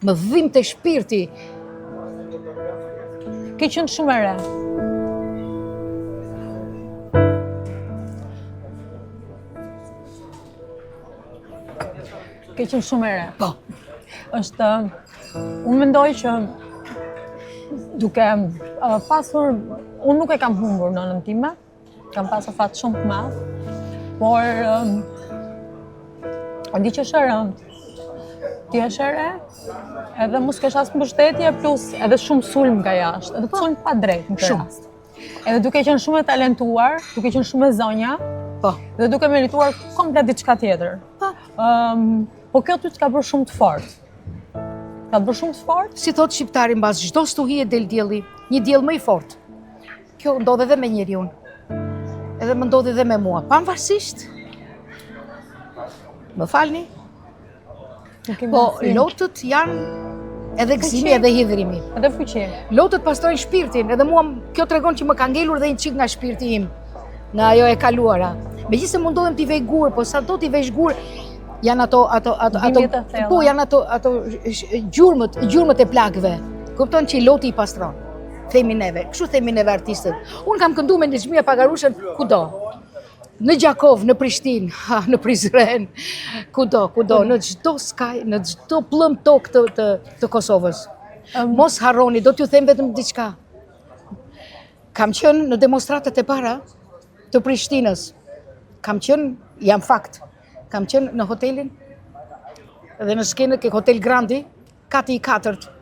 më dhim të shpirti. Ke qenë shumë e re. Ke qenë shumë e re. Po. Unë mendoj që duke pasur, unë nuk e kam humbur nënën time, kam pasur fat shumë të madh, por di që është e rëndë. Ti është e re, edhe mos kesh as mbështetje, plus edhe shumë sulm nga jashtë, edhe sulm pa drejt në këtë rast. Edhe duke qenë shumë e talentuar, duke qenë shumë e zonja, Po. dhe duke merituar komplet diçka tjetër. Po kjo ty t'ka bërë shumë të fortë. Ka bërë shumë të fortë? Si thot shqiptari mbas çdo stuhie del dielli, një diell më i fortë. Kjo ndodh edhe me njeriu. Edhe më ndodhi edhe me mua, pavarësisht. Më falni? Po lotët janë edhe gëzimi edhe hidhrimi. Edhe fuqi. Lotët pastrojnë shpirtin, edhe mua kjo tregon që më ka ngelur dhe një çik nga shpirti im, nga ajo e kaluara. Megjithëse mundohem t'i vej gur, po sado t'i vesh gur, janë ato po janë ato gjurmët e plagëve. Kupton që loti i pastron. Themi neve, kështu themi neve artistët. Unë kam këndu me Nexhmia Pagarushën kudo. Në Gjakov, në Prishtinë, në Prizren, kudo, në çdo skaj, në çdo pllëm tokë të Kosovës. Mos harroni, do t'ju them vetëm diçka. Kam qenë në demonstratat e para të Prishtinës. Kam qenë në hotelin, edhe në skenën ke Hotel Grandi, kati i 4.